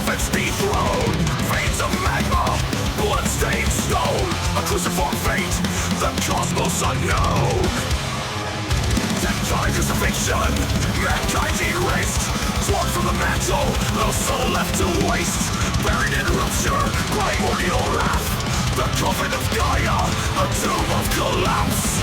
prophets dethroned, veins of magma, blood-stained stone, a cruciform fate, the cosmos unknown. Tectonic Crucifixion, mankind erased, torn from the mantle, no soul left to waste. Buried in rupture, primordial wrath, the coffin of Gaia, a tomb of collapse.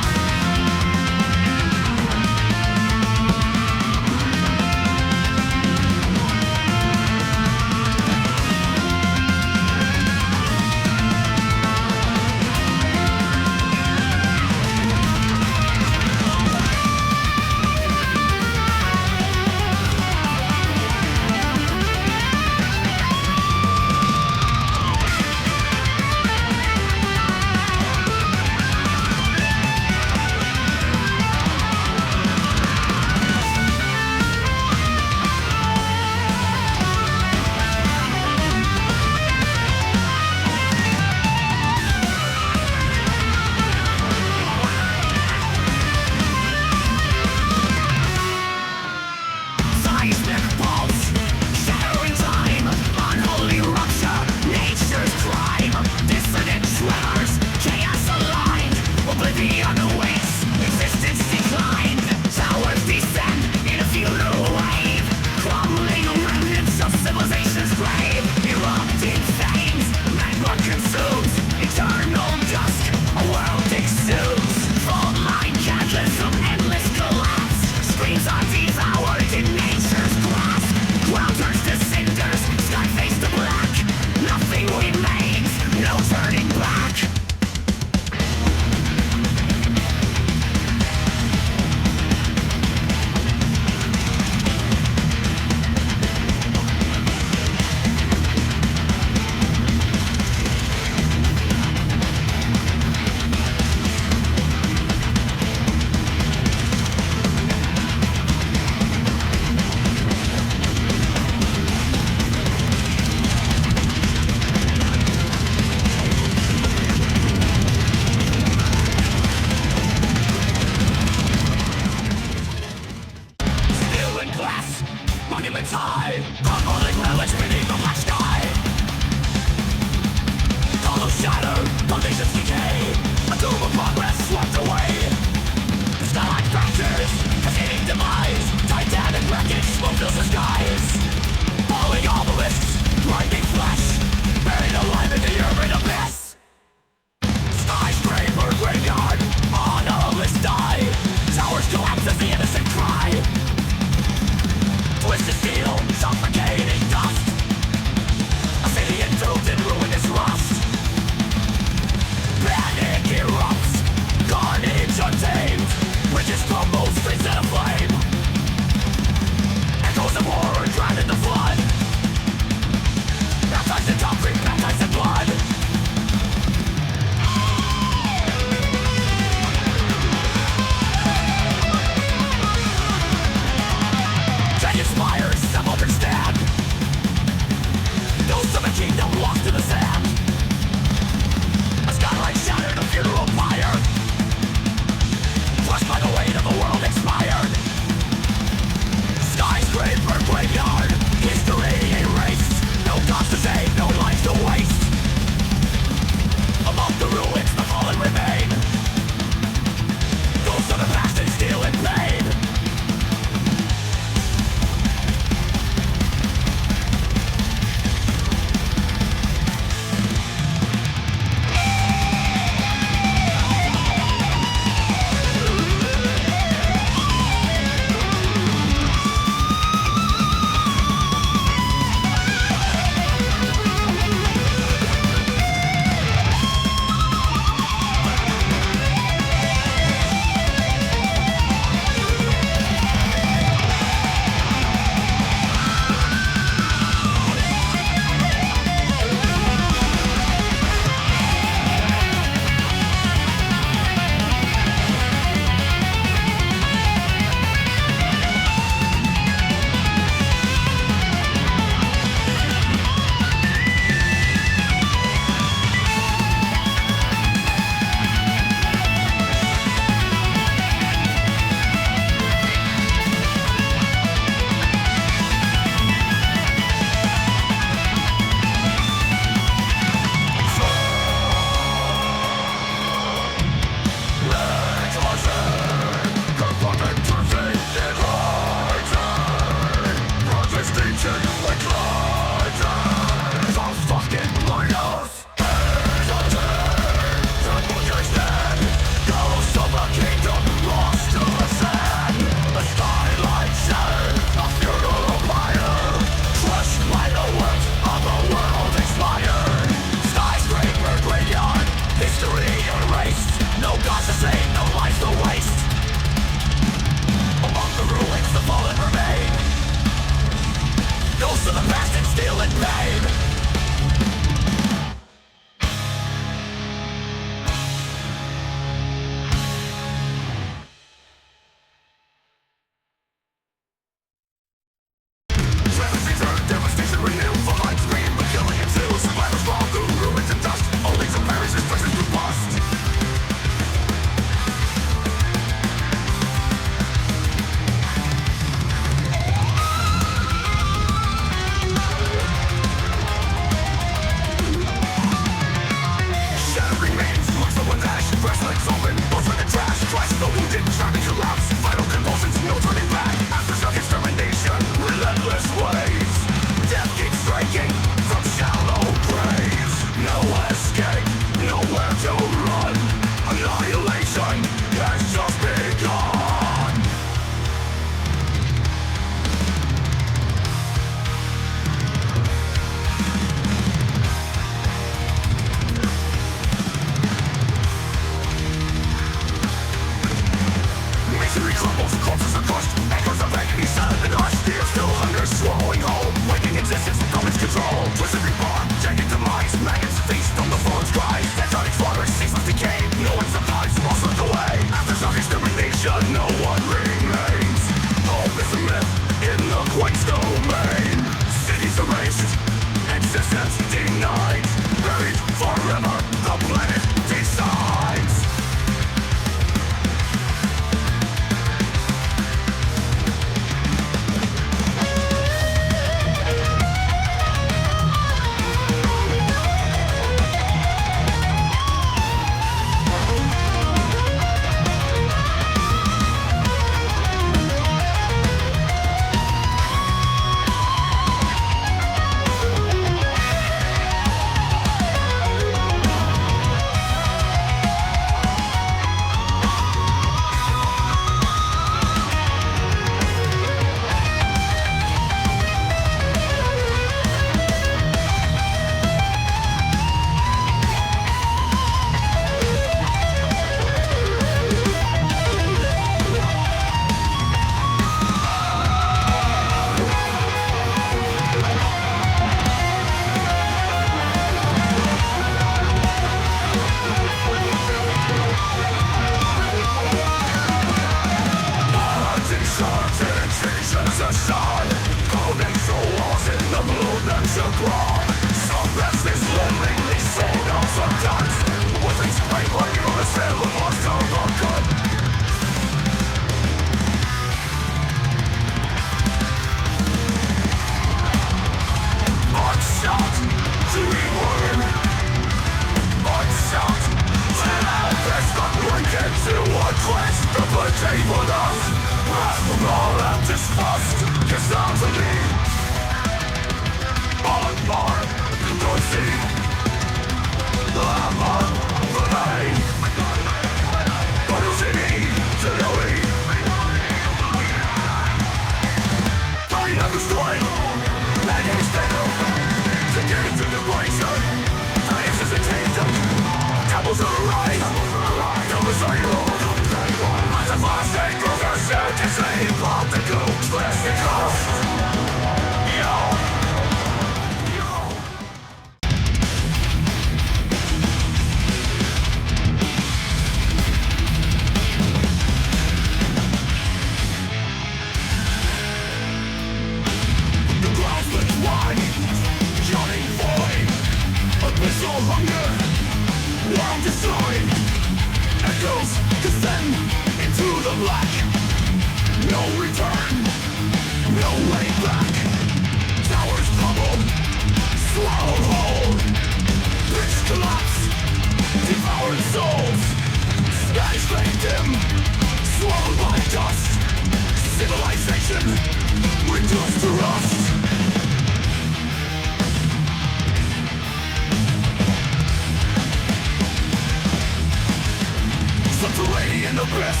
Subterranean Abyss,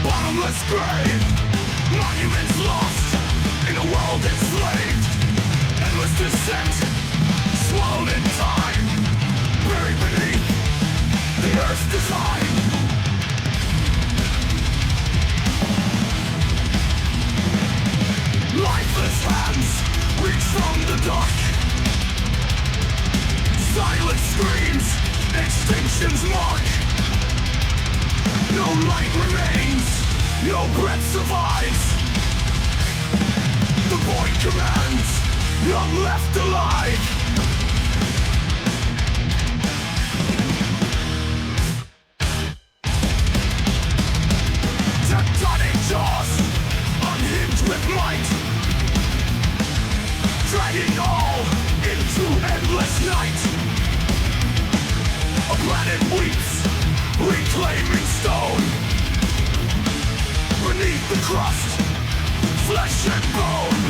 bottomless grave, monuments lost, in a world enslaved, endless descent, swallowed in time, buried beneath the earth's design. Lifeless hands reach from the dark, silent screams, extinction's mark. No light remains, no breath survives. The void commands, none left alive. Tectonic jaws, unhinged with might, dragging all into endless night. A planet weeps, reclaiming stone. Beneath the crust, flesh and bone.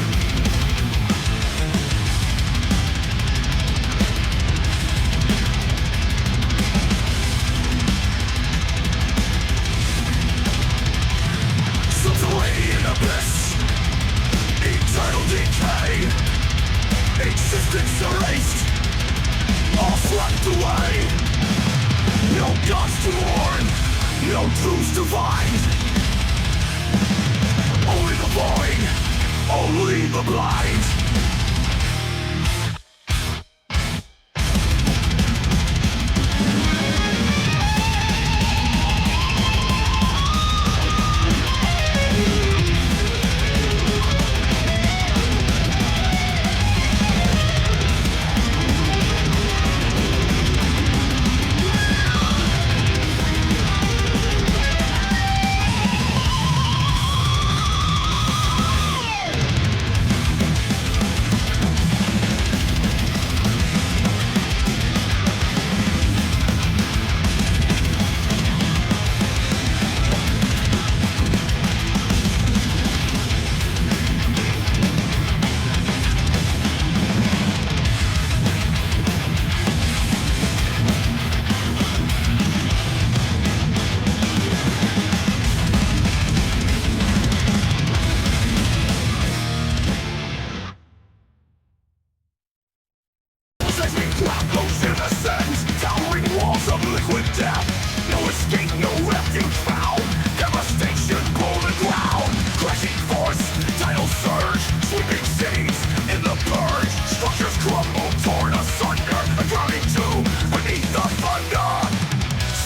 Subterranean abyss, eternal decay, existence erased, all swept away. No gods to mourn, no truths to find. Only the void, only the blind.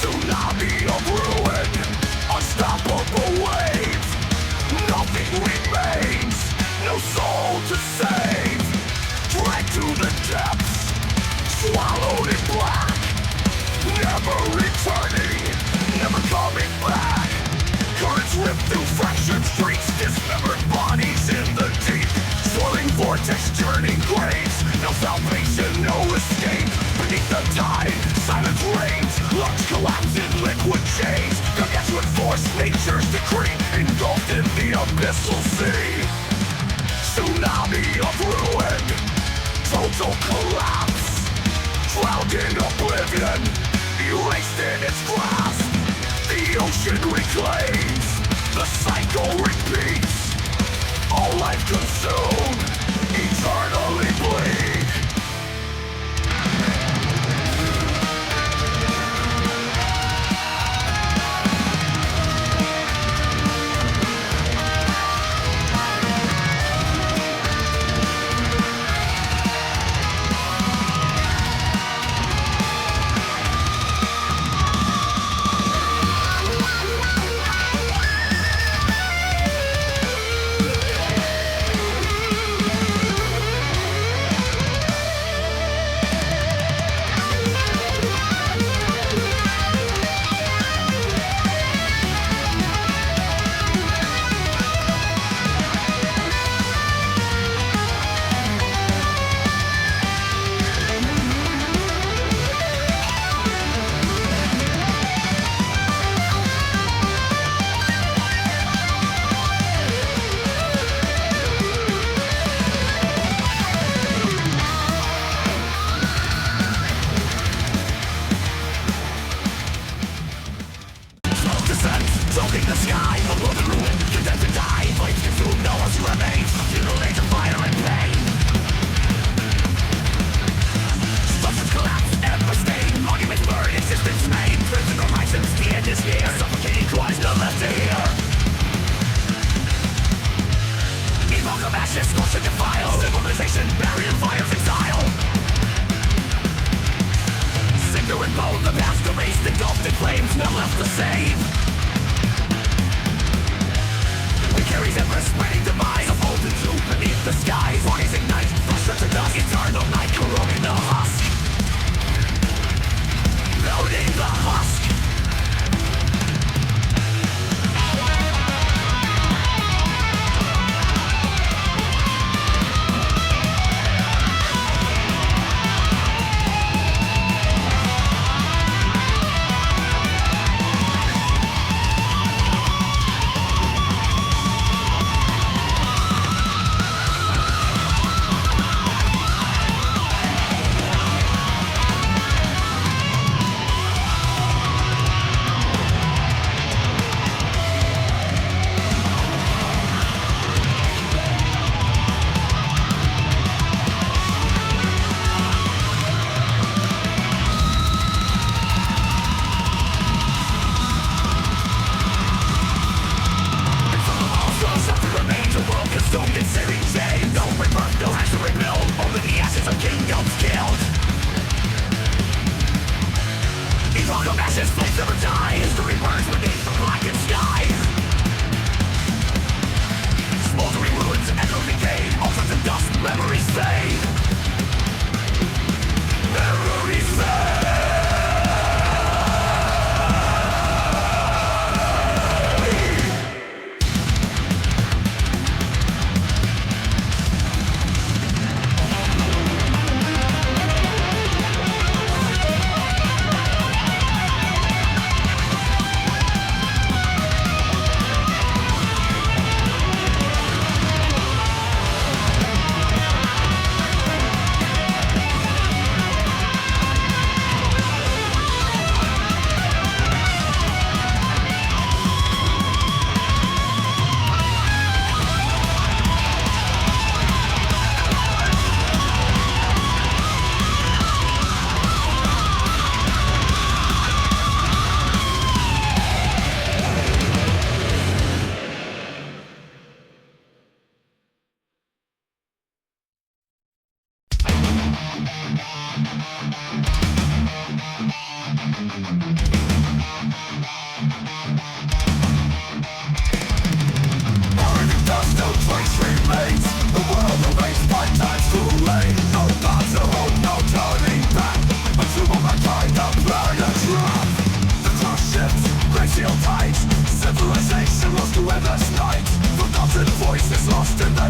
Tsunami of ruin, unstoppable wave. Nothing remains, no soul to save. Dragged to black, never returning, never coming back. Currents rip through fractured streets, dismembered bodies in the deep. Swirling vortex, churning graves, no salvation, no escape. Beneath the tide, silence reigns, lungs collapse in liquid chains. Gargantuan force, nature's decree, engulfed in the abyssal sea. Tsunami of ruin, total collapse, drowned in oblivion, erased in its grasp. The ocean reclaims, the cycle repeats. All life consumed, eternally bleak. Epoch of Ashes, scorched and defiled. Civilization buried in fire's exile. Cinder and bone, the past erased, engulfed in flames, none left the same. It carries ever spreading demise, a molten tube beneath the skies. Bodies ignite, flesh to dust, eternal night corroding the husk. Loading the husk.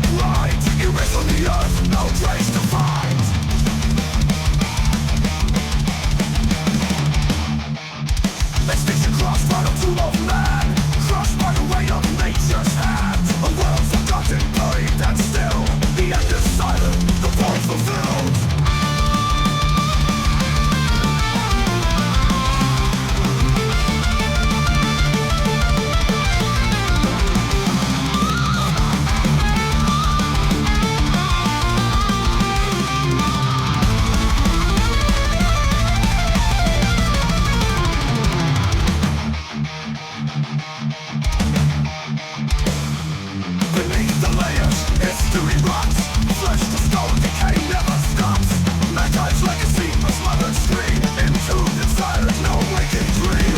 and blind, erased from the earth, no trace to find. Extinction Crust, final tomb of man, crushed by the weight of nature's hand. A world forgotten, buried and still, the end is silent, the void fulfilled. Beneath the layers, history rots. Flesh to stone, decay never stops. Mankind's legacy, a smothered scream, entombed in silence, no waking dream.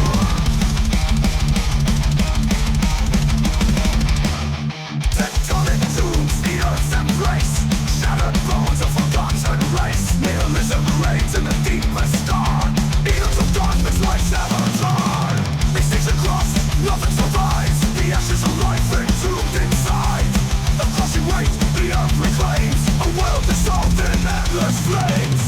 Tectonic tombs, the earth's embrace. Shattered bones, a forgotten race. Nihilism reigns in the deepest dark. Eons of darkness, life's never done. Extinction Crust, nothing survives. The ashes of life entombed inside. The crushing weight, the earth reclaims. A world dissolved in endless flames.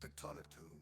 Tectonic Crucifixion.